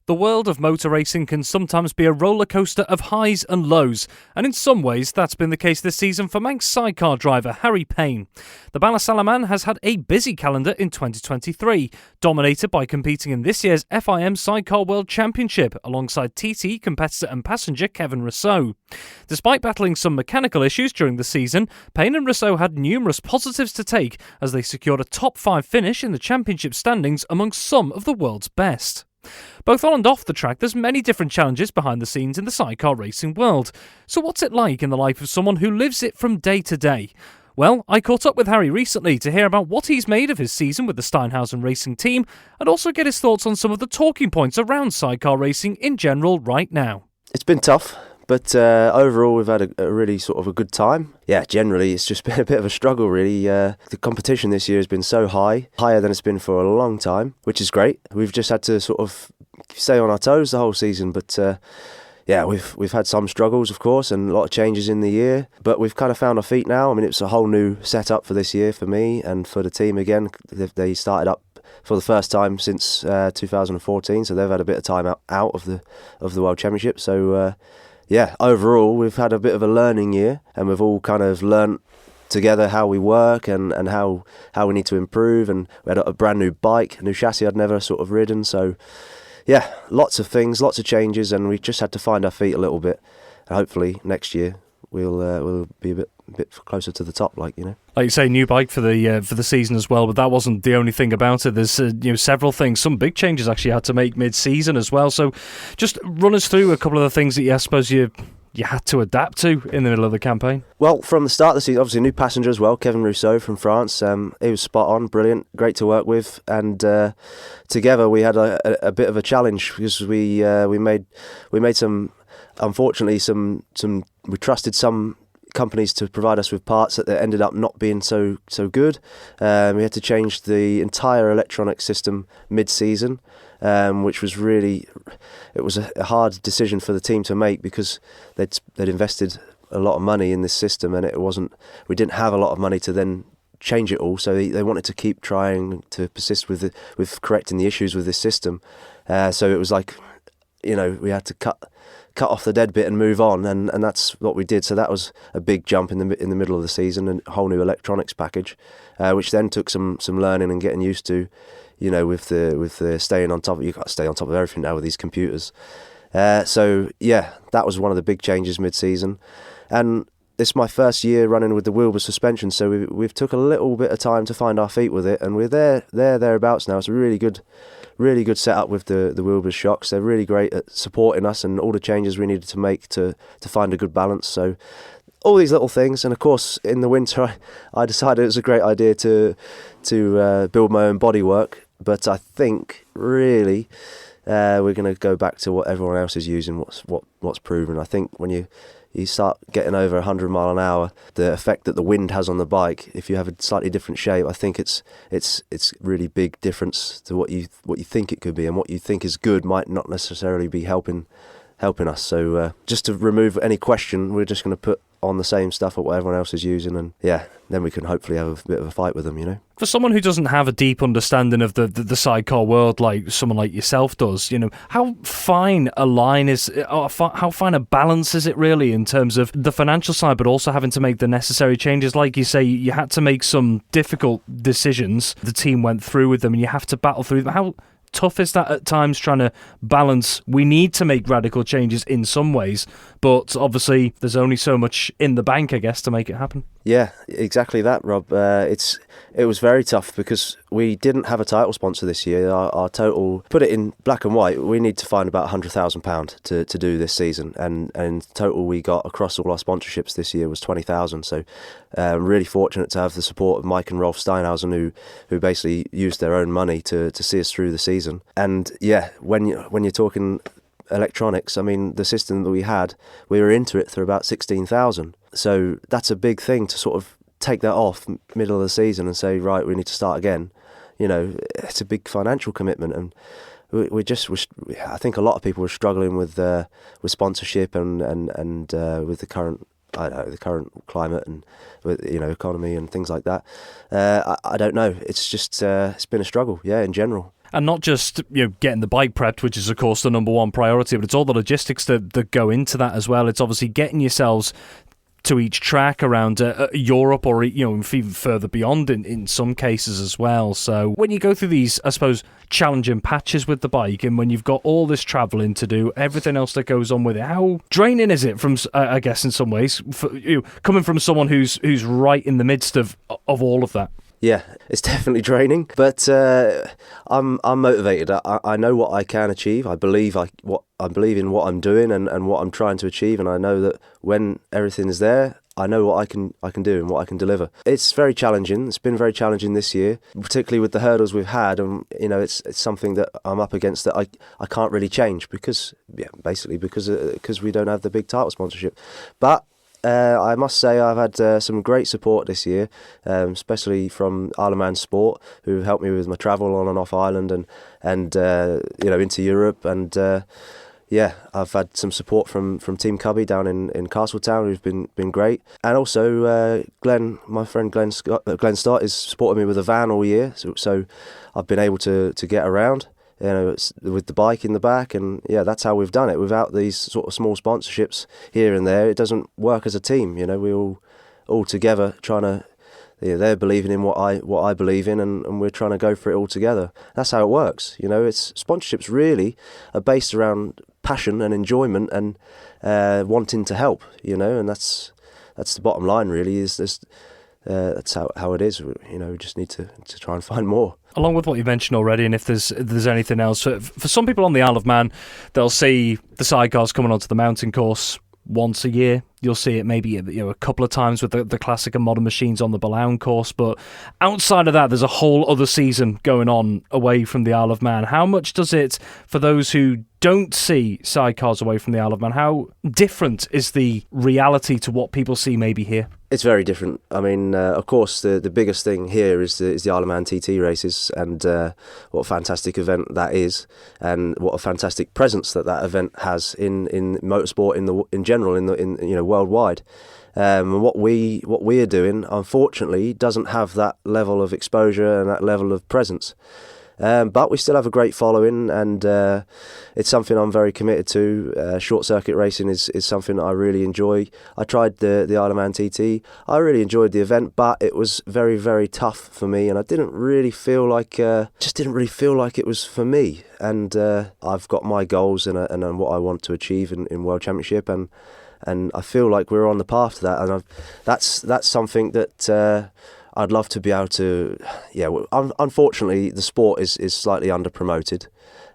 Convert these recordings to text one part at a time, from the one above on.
The world of motor racing can sometimes be a rollercoaster of highs and lows, and in some ways that's been the case this season for Manx sidecar driver Harry Payne. The Ballasalaman has had a busy calendar in 2023, dominated by competing in this year's FIM Sidecar World Championship alongside TT competitor and passenger Kevin Rousseau. Despite battling some mechanical issues during the season, Payne and Rousseau had numerous positives to take as they secured a top 5 finish in the championship standings amongst some of the world's best. Both on and off the track, there's many different challenges behind the scenes in the sidecar racing world. So what's it like in the life of someone who lives it from day to day? Well, I caught up with Harry recently to hear about what he's made of his season with the Steinhausen racing team and also get his thoughts on some of the talking points around sidecar racing in general right now. It's been tough, but overall we've had a really sort of a good time. Yeah, generally it's just been a bit of a struggle really. The competition this year has been so high, higher than it's been for a long time, which is great. We've just had to sort of stay on our toes the whole season, but yeah, we've had some struggles, of course, and a lot of changes in the year, but we've kind of found our feet now. I mean, it's a whole new setup for this year for me and for the team again. They started up for the first time since 2014, so they've had a bit of time out of the World Championship. So yeah, overall we've had a bit of a learning year, and we've all kind of learnt together how we work and how we need to improve. And we had a brand new bike, a new chassis I'd never sort of ridden. So yeah, lots of things, lots of changes, and we just had to find our feet a little bit. And hopefully next year we'll be a bit closer to the top, like you say, new bike for the season as well. But that wasn't the only thing about it. There's several things, some big changes actually had to make mid-season as well. So just run us through a couple of the things that I suppose you had to adapt to in the middle of the campaign. Well, from the start of the season, obviously a new passenger as well, Kevin Rousseau from France. He was spot on, brilliant, great to work with, and together we had a bit of a challenge because we made some, unfortunately, we trusted some companies to provide us with parts that ended up not being so good. We had to change the entire electronic system mid-season, which was it was a hard decision for the team to make because they'd invested a lot of money in this system, and we didn't have a lot of money to then change it all. So they wanted to keep trying to persist with correcting the issues with this system. So it was like, we had to cut off the dead bit and move on, and that's what we did. So that was a big jump in the middle of the season, and a whole new electronics package, which then took some learning and getting used to, with the staying on top. You've got to stay on top of everything now with these computers. So yeah, that was one of the big changes mid-season, and this is my first year running with the Wilbur suspension, so we've took a little bit of time to find our feet with it, and we're thereabouts now. It's a really good setup with the Wilbur shocks. They're really great at supporting us and all the changes we needed to make to find a good balance. So all these little things, and of course in the winter I decided it was a great idea to build my own bodywork, but I think really we're going to go back to what everyone else is using, what's proven. I think when you start getting over 100 mile an hour, the effect that the wind has on the bike, if you have a slightly different shape, I think it's really big difference to what you think it could be, and what you think is good might not necessarily be helping us. So just to remove any question, we're just going to put on the same stuff at what everyone else is using, and yeah, then we can hopefully have a bit of a fight with them, For someone who doesn't have a deep understanding of the sidecar world like someone like yourself does, how fine a line is, or how fine a balance is it really in terms of the financial side, but also having to make the necessary changes? Like you say, you had to make some difficult decisions. The team went through with them, and you have to battle through them. How tough is that at times, trying to balance? We need to make radical changes in some ways, but obviously there's only so much in the bank, I guess, to make it happen. Yeah, exactly that, Rob. It was very tough because we didn't have a title sponsor this year. Our total, put it in black and white, we need to find about £100,000 to do this season, and in total we got across all our sponsorships this year was 20,000. So I'm really fortunate to have the support of Mike and Rolf Steinhausen, who basically used their own money to see us through the season. And yeah, when you're talking electronics, I mean, the system that we were into it for about 16,000. So that's a big thing to sort of take that off middle of the season and say, right, we need to start again. It's a big financial commitment, and I think a lot of people were struggling with sponsorship and with the current climate and with economy and things like that. I don't know. It's just it's been a struggle, in general. And not just getting the bike prepped, which is of course the number one priority, but it's all the logistics that go into that as well. It's obviously getting yourselves to each track around Europe, or even further beyond in some cases as well. So when you go through these, I suppose, challenging patches with the bike, and when you've got all this travelling to do, everything else that goes on with it, how draining is it from, I guess in some ways, coming from someone who's right in the midst of all of that? Yeah, it's definitely draining, but I'm motivated. I know what I can achieve. I believe in what I'm doing and what I'm trying to achieve, and I know that when everything is there, I know what I can do and what I can deliver. It's very challenging. It's been very challenging this year, particularly with the hurdles we've had, and it's something that I'm up against that I can't really change because we don't have the big title sponsorship, but. I must say I've had some great support this year, especially from Isle of Man Sport, who helped me with my travel on and off Ireland and into Europe. And I've had some support from Team Cubby down in Castletown, who's been great. And also Glenn, my friend Glenn Stott, is supporting me with a van all year, so I've been able to get around. With the bike in the back, and that's how we've done it. Without these sort of small sponsorships here and there, it doesn't work as a team. We all together trying to. They're believing in what I believe in, and we're trying to go for it all together. That's how it works. It's sponsorships really are based around passion and enjoyment and wanting to help. And that's the bottom line. Really, that's how it is. We just need to try and find more. Along with what you mentioned already, and if there's anything else, for some people on the Isle of Man, they'll see the sidecars coming onto the mountain course once a year. You'll see it maybe a couple of times with the classic and modern machines on the Balaun course, but outside of that, there's a whole other season going on away from the Isle of Man. How much does it, for those who don't see sidecars away from the Isle of Man, how different is the reality to what people see maybe here? It's very different. I mean, of course, the biggest thing here is the Isle of Man TT races, and what a fantastic event that is, and what a fantastic presence that event has in motorsport in general in worldwide. What we are doing, unfortunately, doesn't have that level of exposure and that level of presence. But we still have a great following, and it's something I'm very committed to. Short circuit racing is something I really enjoy. I tried the Isle of Man TT. I really enjoyed the event, but it was very, very tough for me, and I didn't really feel like it was for me. And I've got my goals and what I want to achieve in World Championship, and I feel like we're on the path to that, and that's something that. I'd love to be able to. Unfortunately, the sport is slightly under-promoted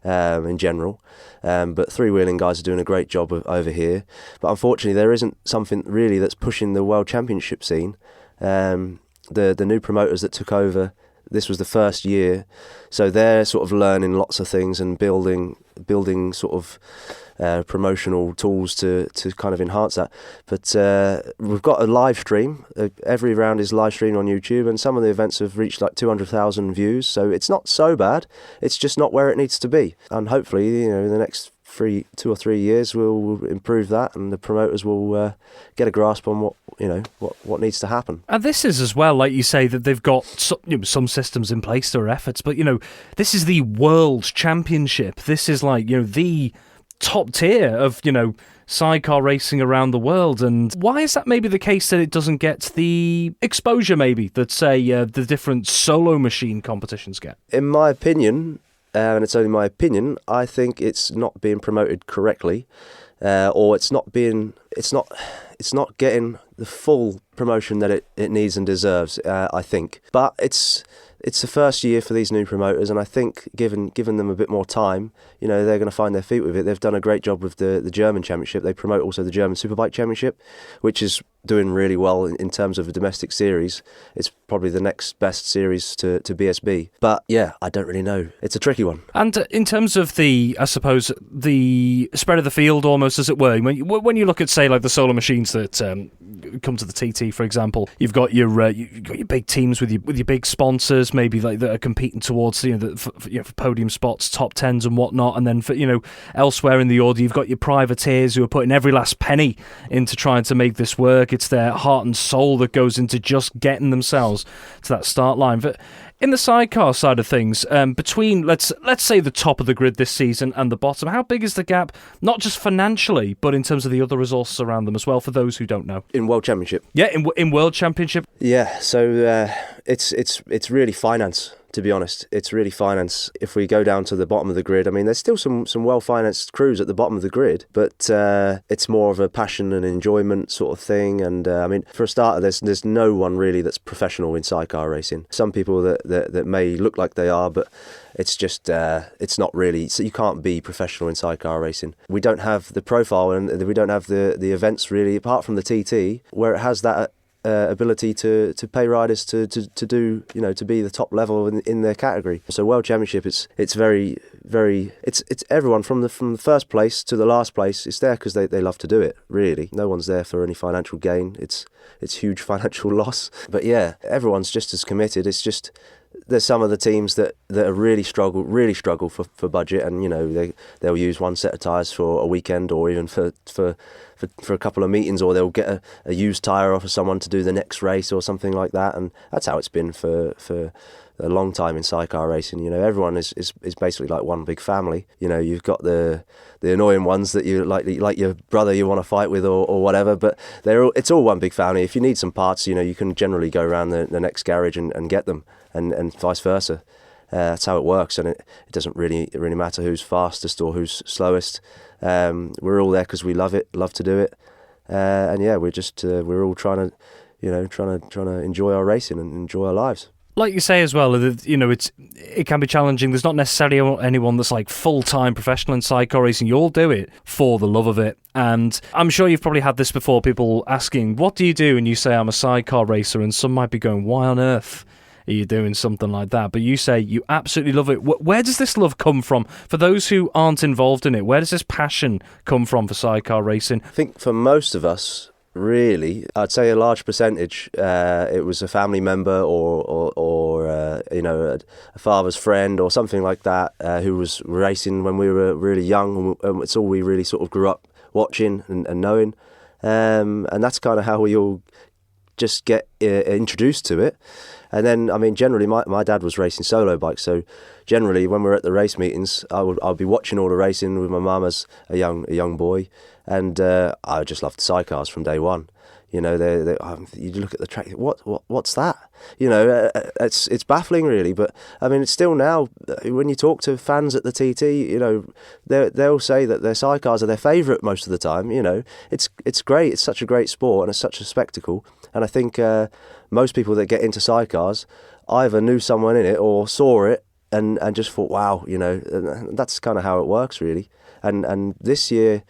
in general, but three-wheeling guys are doing a great job over here. But unfortunately, there isn't something really that's pushing the World Championship scene. The new promoters that took over, this was the first year, so they're sort of learning lots of things and building sort of promotional tools to kind of enhance that. But we've got a live stream. Every round is live streamed on YouTube, and some of the events have reached like 200,000 views, so it's not so bad. It's just not where it needs to be, and hopefully in the next 2 or 3 years we'll improve that, and the promoters will get a grasp on what needs to happen. And this is as well, like you say, that they've got some systems in place, there are efforts, but this is the World Championship. This is like the top tier of sidecar racing around the world. And why is that maybe the case that it doesn't get the exposure maybe that say the different solo machine competitions get? In my opinion, and it's only my opinion, I think it's not being promoted correctly, or it's not getting the full promotion that it needs and deserves, I think. But it's the first year for these new promoters, and I think given them a bit more time, they're going to find their feet with it. They've done a great job with the German Championship. They promote also the German Superbike Championship, which is doing really well in terms of a domestic series. It's probably the next best series to BSB. But I don't really know. It's a tricky one. And in terms of the spread of the field, almost as it were, when you look at, say, like the solo machines that come to the TT, for example, you've got your big teams with your big sponsors, maybe like that are competing towards for podium spots, top tens and whatnot, and then for elsewhere in the order, you've got your privateers who are putting every last penny into trying to make this work. It's their heart and soul that goes into just getting themselves to that start line. But In the sidecar side of things, between let's say the top of the grid this season and the bottom, how big is the gap? Not just financially, but in terms of the other resources around them as well. For those who don't know, In World Championship, yeah, in World Championship, yeah. So it's really finance. To be honest, it's really finance. If we go down to the bottom of the grid, I mean, there's still some well-financed crews at the bottom of the grid, but it's more of a passion and enjoyment sort of thing. And I mean, for a starter, there's no one really that's professional in sidecar racing. Some people that may look like they are, but it's just it's not really. So you can't be professional in sidecar racing. We don't have the profile, and we don't have the events really, apart from the TT, where it has that ability to pay riders to do, to be the top level in their category. So World Championship, it's very it's everyone from the first place to the last place. It's there because they love to do it. Really, no one's there for any financial gain. It's huge financial loss. But yeah, everyone's just as committed. It's just there's some of the teams that are really struggle for budget, and they'll use one set of tyres for a weekend, or even for a couple of meetings, or they'll get a used tyre off of someone to do the next race or something like that. And that's how it's been for a long time in sidecar racing. Everyone is basically like one big family. You've got the annoying ones that you like your brother you want to fight with or whatever, but it's all one big family. If you need some parts, you can generally go around the next garage and get them, and vice versa. That's how it works, and it doesn't really matter who's fastest or who's slowest. We're all there because we love to do it, and yeah, we're all trying to enjoy our racing and enjoy our lives. Like you say as well, it can be challenging. There's not necessarily anyone that's like full-time professional in sidecar racing. You all do it for the love of it. And I'm sure you've probably had this before, people asking, what do you do? And you say, I'm a sidecar racer, and some might be going, why on earth are you doing something like that? But you say you absolutely love it. Where does this love come from? For those who aren't involved in it, where does this passion come from for sidecar racing? I think for most of us, really, I'd say a large percentage, it was a family member or a father's friend or something like that who was racing when we were really young. And it's all we really sort of grew up watching and knowing. And that's kind of how we all just get introduced to it. And then, I mean, generally, my dad was racing solo bikes, so generally, when we're at the race meetings, I'll be watching all the racing with my mum as a young boy, and I just loved sidecars from day one. You look at the track, what's that? It's baffling, really. But I mean, it's still now. When you talk to fans at the TT, they'll say that their sidecars are their favourite most of the time. It's great. It's such a great sport and it's such a spectacle. And I think most people that get into sidecars either knew someone in it or saw it and just thought, wow, that's kind of how it works, really. And this year,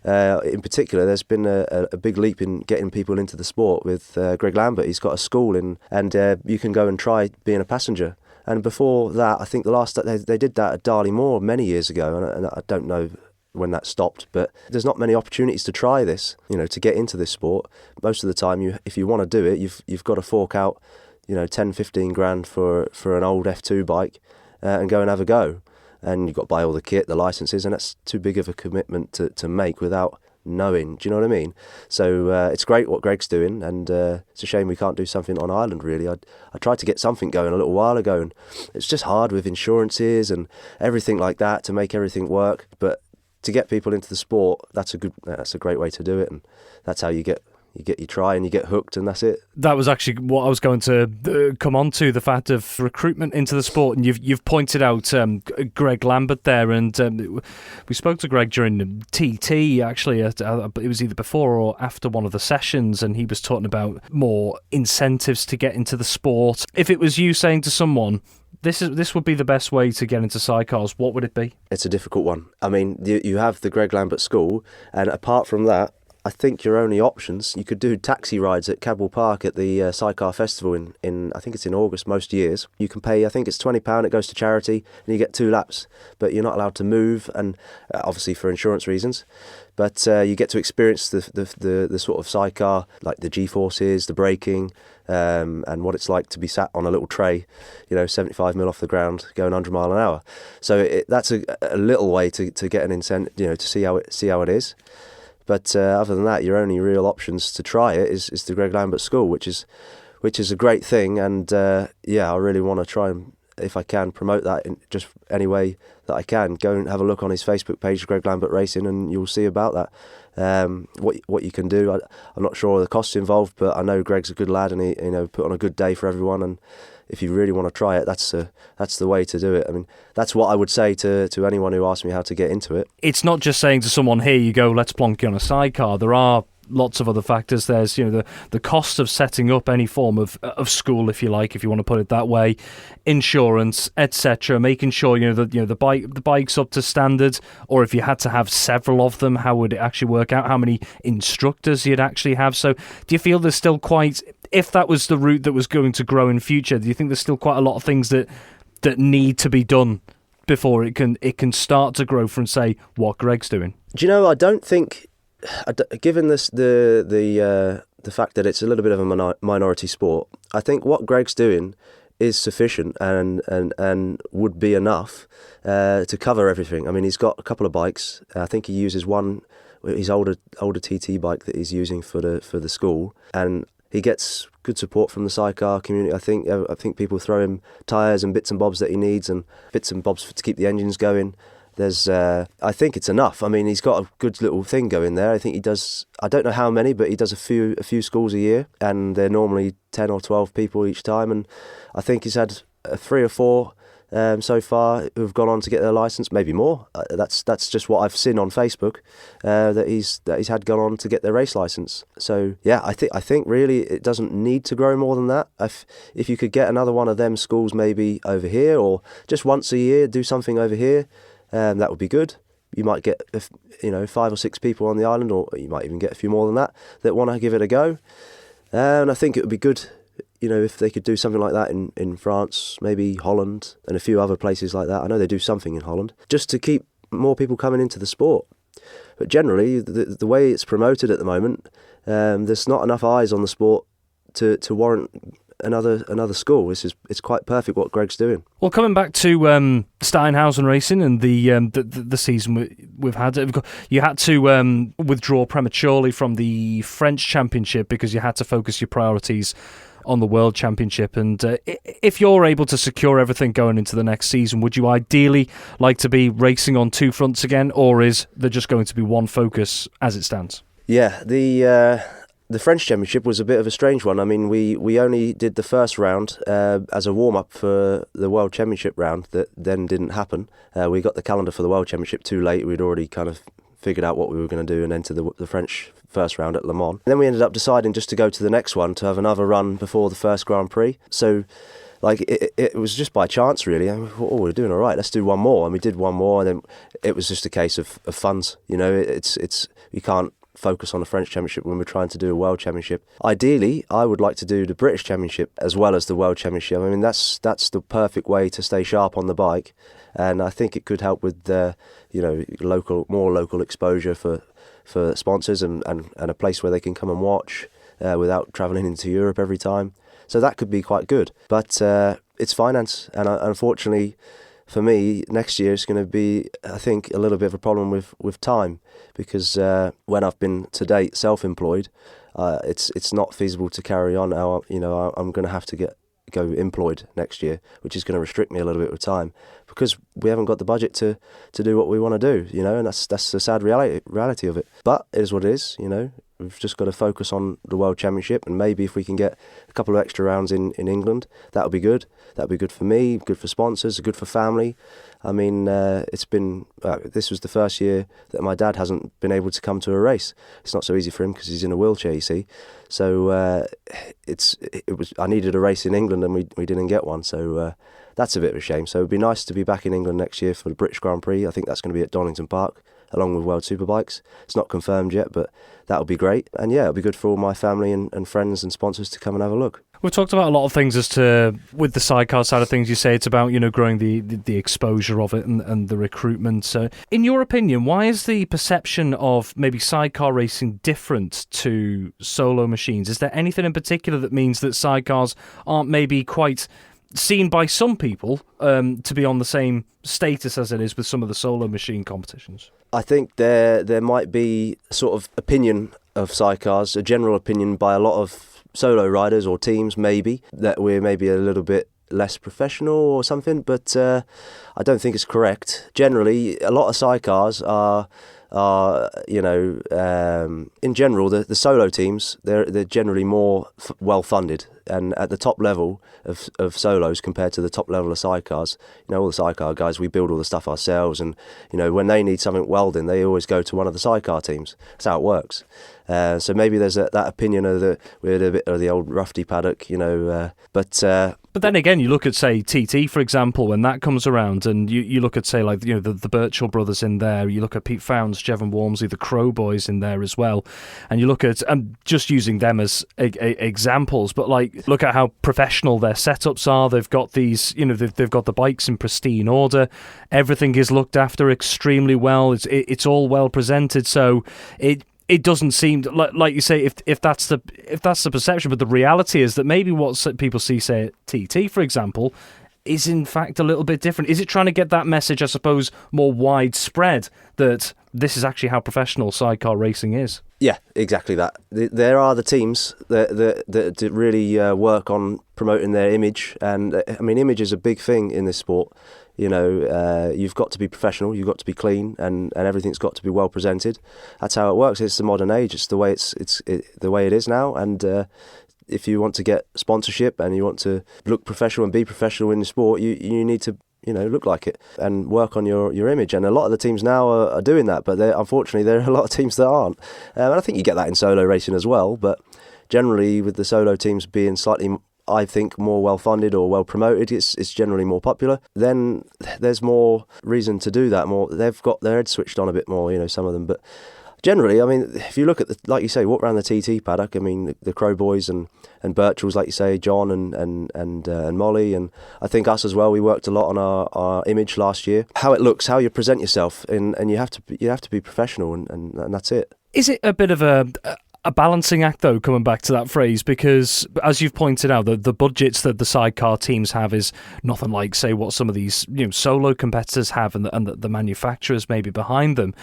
in particular, there's been a big leap in getting people into the sport with Greg Lambert. He's got a school and you can go and try being a passenger. And before that, I think the last they did that at Darley Moor many years ago, and I don't know when that stopped, but there's not many opportunities to try this, to get into this sport. Most of the time, if you want to do it, you've got to fork out, 10-15 grand for an old F2 bike and go and have a go. And you've got to buy all the kit, the licenses, and that's too big of a commitment to make without knowing. Do you know what I mean? So it's great what Greg's doing, and it's a shame we can't do something on Ireland, really. I tried to get something going a little while ago, and it's just hard with insurances and everything like that to make everything work. But to get people into the sport, that's a great way to do it, and that's how you get your try and you get hooked, and that's it. That was actually what I was going to come on to, the fact of recruitment into the sport, and you've pointed out Greg Lambert there, and we spoke to Greg during TT, actually, it was either before or after one of the sessions, and he was talking about more incentives to get into the sport. If it was you saying to someone, this would be the best way to get into sidecars, what would it be? It's a difficult one. I mean, you have the Greg Lambert School, and apart from that, I think your only options, you could do taxi rides at Cadwell Park at the Sidecar Festival in I think it's in August most years. You can pay, I think it's £20, it goes to charity, and you get 2 laps, but you're not allowed to move, and obviously for insurance reasons. But you get to experience the sort of sidecar, like the G-forces, the braking, and what it's like to be sat on a little tray, 75 mil off the ground, going 100 mile an hour. So that's a little way to get an incentive, to see how it is. But other than that, your only real options to try it is the Greg Lambert School, which is which is a great thing. And I really want to try and, if I can, promote that in just any way that I can. Go and have a look on his Facebook page, Greg Lambert Racing, and you'll see about that. What you can do. I'm not sure of the costs involved, but I know Greg's a good lad, and he put on a good day for everyone. And if you really want to try it, that's the way to do it. I mean, that's what I would say to anyone who asks me how to get into it. It's not just saying to someone, here you go, let's plonk you on a sidecar. There are lots of other factors. There's the cost of setting up any form of school, if you like, if you want to put it that way, insurance, etc. Making sure the bike's up to standard, or if you had to have several of them, how would it actually work out? How many instructors you'd actually have? So, do you feel there's still quite, if that was the route that was going to grow in future, do you think there's still quite a lot of things that need to be done before it can start to grow from, say, what Greg's doing? Do you know? I don't think. Given this the fact that it's a little bit of a minority sport, I think what Greg's doing is sufficient and would be enough to cover everything. I mean, he's got a couple of bikes. I think he uses his older TT bike that he's using for the school, and he gets good support from the sidecar community. I think people throw him tyres and bits and bobs that he needs, and bits and bobs to keep the engines going. I think it's enough. I mean, he's got a good little thing going there. I think he does, I don't know how many, but he does a few schools a year, and they're normally 10 or 12 people each time. And I think he's had 3 or 4 so far who've gone on to get their licence, maybe more. That's just what I've seen on Facebook, that he's had gone on to get their race licence. So yeah, I think really it doesn't need to grow more than that. If you could get another one of them schools maybe over here, or just once a year do something over here, that would be good. You might get 5 or 6 people on the island, or you might even get a few more than that want to give it a go. And I think it would be good, if they could do something like that in France, maybe Holland, and a few other places like that. I know they do something in Holland, just to keep more people coming into the sport. But generally, the way it's promoted at the moment, there's not enough eyes on the sport to warrant another school. It's quite perfect what Greg's doing. Well, coming back to Steinhausen Racing and the season we've had, you had to withdraw prematurely from the French Championship because you had to focus your priorities on the World Championship. And if you're able to secure everything going into the next season, would you ideally like to be racing on 2 fronts again, or is there just going to be one focus as it stands? Yeah, the French Championship was a bit of a strange one. I mean, we only did the first round as a warm-up for the World Championship round that then didn't happen. We got the calendar for the World Championship too late. We'd already kind of figured out what we were going to do and enter the French first round at Le Mans. And then we ended up deciding just to go to the next one to have another run before the first Grand Prix. So it was just by chance, really. And we thought, we're doing all right, let's do one more. And we did one more, and then it was just a case of funds. It's you can't focus on the French Championship when we're trying to do a World Championship. Ideally, I would like to do the British Championship as well as the World Championship. I mean, that's the perfect way to stay sharp on the bike, and I think it could help with more local exposure for sponsors and a place where they can come and watch without travelling into Europe every time. So that could be quite good. But it's finance, and unfortunately for me, next year is going to be, I think, a little bit of a problem with time, because when I've been to date self-employed, it's not feasible to carry on. Now, I'm going to have to go employed next year, which is going to restrict me a little bit with time, because we haven't got the budget to do what we want to do, and that's the sad reality of it. But it is what it is, We've just got to focus on the World Championship, and maybe if we can get a couple of extra rounds in England, that'll be good. That'll be good for me, good for sponsors, good for family. I mean, this was the first year that my dad hasn't been able to come to a race. It's not so easy for him because he's in a wheelchair, you see. So I needed a race in England, and we didn't get one. So that's a bit of a shame. So it'd be nice to be back in England next year for the British Grand Prix. I think that's going to be at Donington Park, along with World Superbikes. It's not confirmed yet, but that'll be great. And yeah, it'll be good for all my family and friends and sponsors to come and have a look. We've talked about a lot of things as to, with the sidecar side of things, you say it's about, growing the exposure of it and the recruitment. So in your opinion, why is the perception of maybe sidecar racing different to solo machines? Is there anything in particular that means that sidecars aren't maybe quite seen by some people to be on the same status as it is with some of the solo machine competitions? I think there might be sort of opinion of sidecars, a general opinion by a lot of solo riders or teams, maybe, that we're maybe a little bit less professional or something, but I don't think it's correct. Generally, a lot of sidecars are in general, the solo teams, they're generally more well funded, and at the top level of solos compared to the top level of sidecars, all the sidecar guys, we build all the stuff ourselves, and when they need something welding, they always go to one of the sidecar teams. That's how it works. So maybe there's that opinion of we're a bit of the old roughy paddock, But then again, you look at, say, TT, for example, when that comes around, and you look at, say, like, the Birchall brothers in there, you look at Pete Founds, Jevon Walmsley, the Crow boys in there as well, and you look at, I'm just using them as examples, but, like, look at how professional their setups are. They've got these, they've got the bikes in pristine order. Everything is looked after extremely well. It's all well presented, so it doesn't seem like you say if that's the perception, but the reality is that maybe what people see, say, at TT, for example, is in fact a little bit different. Is it trying to get that message, I suppose, more widespread, that this is actually how professional sidecar racing is? Yeah, exactly that. There are the teams that really work on promoting their image, and I mean, image is a big thing in this sport. You've got to be professional, you've got to be clean, and everything's got to be well presented. That's how it works. It's the modern age. It's the way the way it is now. And if you want to get sponsorship and you want to look professional and be professional in the sport, you need to look like it and work on your image. And a lot of the teams now are doing that, but unfortunately there are a lot of teams that aren't. And I think you get that in solo racing as well. But generally, with the solo teams being slightly, I think, more well-funded or well-promoted, it's generally more popular. Then there's more reason to do that. They've got their heads switched on a bit more, some of them. But generally, I mean, if you look at like you say, walk around the TT paddock. I mean, the Crow boys and Birchalls, like you say, John and Molly, and I think us as well. We worked a lot on our image last year. How it looks, how you present yourself, and you have to be professional, and that's it. Is it a bit of a balancing act, though, coming back to that phrase? Because, as you've pointed out, the budgets that the sidecar teams have is nothing like, say, what some of these solo competitors have, and the manufacturers maybe behind them.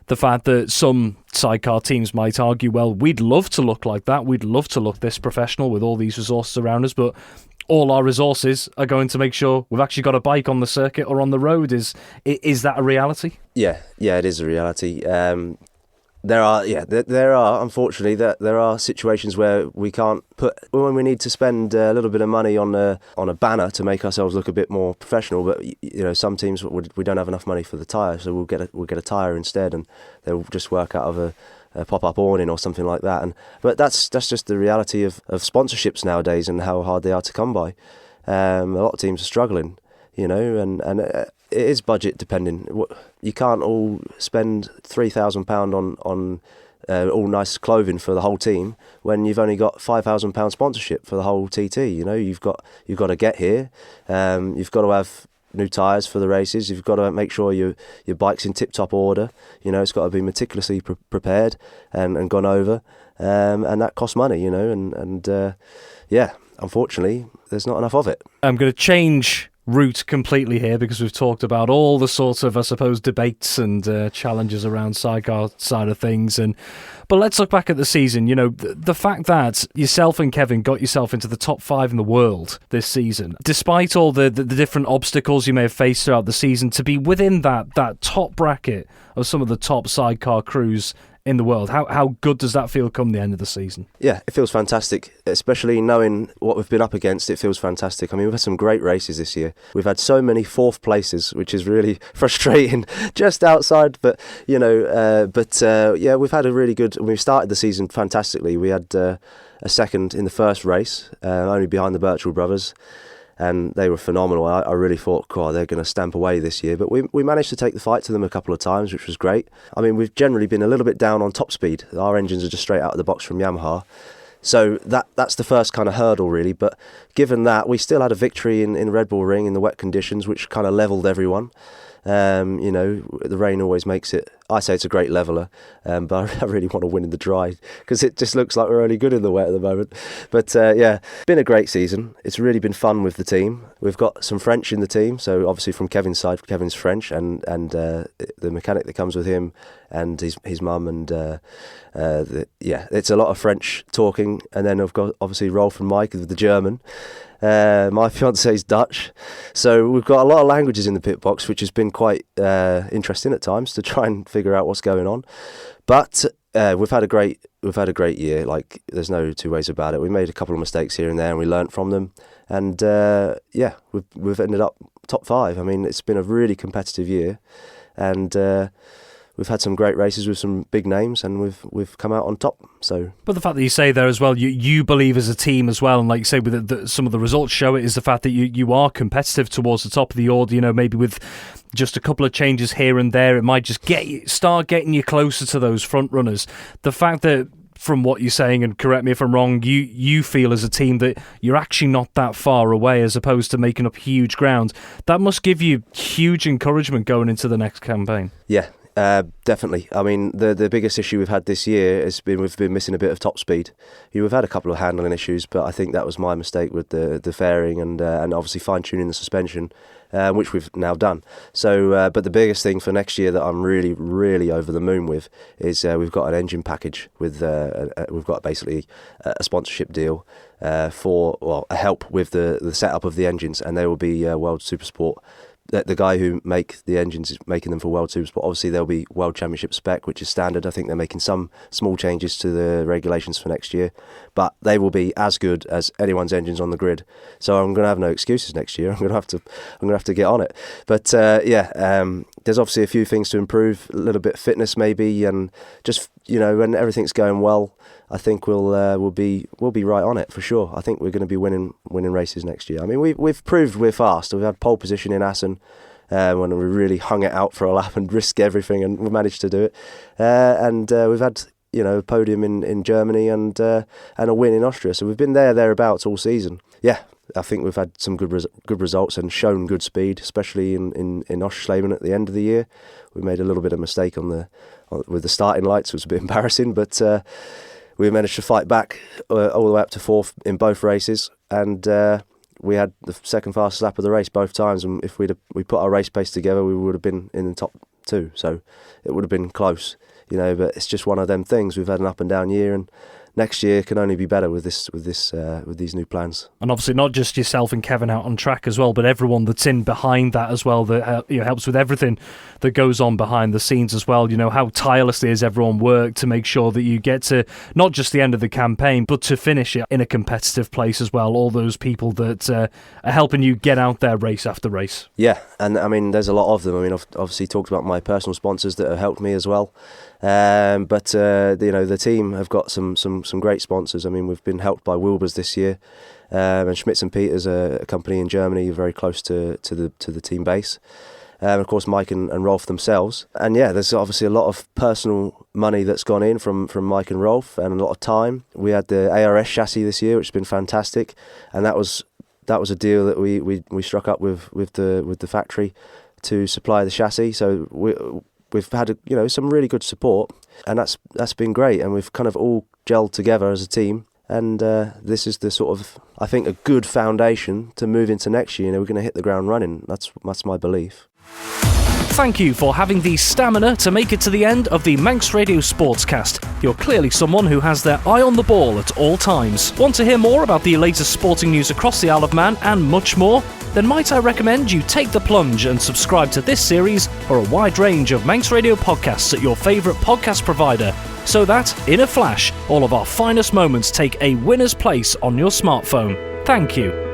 The fact that some sidecar teams might argue, well, we'd love to look like that, we'd love to look this professional with all these resources around us, but all our resources are going to make sure we've actually got a bike on the circuit or on the road. Is that a reality? Yeah, it is a reality. There are unfortunately there are situations where we can't when we need to spend a little bit of money on a banner to make ourselves look a bit more professional. But some teams we don't have enough money for the tyre, so we'll get a tyre instead, and they'll just work out of a pop-up awning or something like that. But that's just the reality of sponsorships nowadays and how hard they are to come by. A lot of teams are struggling, and it is budget depending. You can't all spend £3,000 on all nice clothing for the whole team when you've only got £5,000 sponsorship for the whole TT. You've got to get here. You've got to have new tyres for the races. You've got to make sure your bike's in tip-top order. It's got to be meticulously prepared and gone over, and that costs money. Unfortunately, there's not enough of it. I'm going to change route completely here, because we've talked about all the sorts of, I suppose, debates and challenges around sidecar side of things. But let's look back at the season. The fact that yourself and Kevin got yourself into the top 5 in the world this season, despite all the different obstacles you may have faced throughout the season, to be within that top bracket of some of the top sidecar crews in the world. How good does that feel come the end of the season? Yeah, it feels fantastic, especially knowing what we've been up against. It fews fantastic. I mean, we've had some great races this year. We've had so many 4th places, which is really frustrating, just outside. But we've had a really good. We started the season fantastically. We had a second in the first race, only behind the Birchall brothers. And they were phenomenal. I really thought, God, they're going to stamp away this year. But we managed to take the fight to them a couple of times, which was great. I mean, we've generally been a little bit down on top speed. Our engines are just straight out of the box from Yamaha. So that's the first kind of hurdle, really. But given that, we still had a victory in Red Bull Ring in the wet conditions, which kind of levelled everyone. The rain always makes it. I say it's a great leveller, but I really want to win in the dry because it just looks like we're only good in the wet at the moment. But been a great season. It's really been fun with the team. We've got some French in the team, so obviously from Kevin's side, Kevin's French, and the mechanic that comes with him and his mum, and it's a lot of French talking. And then I've got obviously Rolf and Mike, the German. My fiance's Dutch, so we've got a lot of languages in the pit box, which has been quite interesting at times to try and figure out what's going on. But we've had a great year. Like, there's no two ways about it. We made a couple of mistakes here and there, and we learnt from them. And we've ended up top 5. I mean, it's been a really competitive year, and we've had some great races with some big names, and we've come out on top. So, but the fact that you say there as well, you believe as a team as well, and like you say, with some of the results show it, is the fact that you are competitive towards the top of the order. Maybe with just a couple of changes here and there, it might just start getting you closer to those front runners. The fact that, from what you're saying, and correct me if I'm wrong, you feel as a team that you're actually not that far away as opposed to making up huge ground. That must give you huge encouragement going into the next campaign. Yeah. Definitely. I mean, the biggest issue we've had this year has been we've been missing a bit of top speed. We've had a couple of handling issues, but I think that was my mistake with the fairing and obviously fine-tuning the suspension, which we've now done. So, but the biggest thing for next year that I'm really, really over the moon with is we've got an engine package with we've got basically a sponsorship deal for a help with the setup of the engines, and they will be World Supersport. The guy who make the engines is making them for World Supersport. Obviously, there'll be World Championship spec, which is standard. I think they're making some small changes to the regulations for next year, but they will be as good as anyone's engines on the grid. So I'm going to have no excuses next year. I'm going to have to get on it. But there's obviously a few things to improve. A little bit of fitness maybe, and just when everything's going well, I think we'll be right on it for sure. I think we're going to be winning races next year. I mean, we've proved we're fast. We've had pole position in Assen when we really hung it out for a lap and risked everything, and we managed to do it. We've had a podium in Germany and a win in Austria. So we've been thereabouts all season. Yeah, I think we've had some good results and shown good speed, especially in Oschersleben at the end of the year. We made a little bit of mistake with the starting lights, which was a bit embarrassing, but we managed to fight back all the way up to 4th in both races, and we had the second fastest lap of the race both times. And if we put our race pace together, we would have been in the top 2. So it would have been close, But it's just one of them things. We've had an up and down year, and next year can only be better with these new plans. And obviously not just yourself and Kevin out on track as well, but everyone that's in behind that as well, that helps with everything that goes on behind the scenes as well. How tirelessly has everyone worked to make sure that you get to not just the end of the campaign, but to finish it in a competitive place as well. All those people that are helping you get out there race after race. Yeah, and I mean, there's a lot of them. I mean, I've obviously talked about my personal sponsors that have helped me as well. But the team have got some great sponsors. I mean, we've been helped by Wilbur's this year, and Schmitz and Peters, a company in Germany, very close to the team base. And of course, Mike and Rolf themselves. And yeah, there's obviously a lot of personal money that's gone in from Mike and Rolf, and a lot of time. We had the ARS chassis this year, which has been fantastic, and that was a deal that we struck up with the factory to supply the chassis. So we've had some really good support, and that's been great, and we've kind of all gelled together as a team, and this is the sort of, I think, a good foundation to move into next year. We're going to hit the ground running. That's my belief. Thank you for having the stamina to make it to the end of the Manx Radio Sportscast. You're clearly someone who has their eye on the ball at all times. Want to hear more about the latest sporting news across the Isle of Man and much more? Then might I recommend you take the plunge and subscribe to this series or a wide range of Manx Radio podcasts at your favourite podcast provider, so that, in a flash, all of our finest moments take a winner's place on your smartphone. Thank you.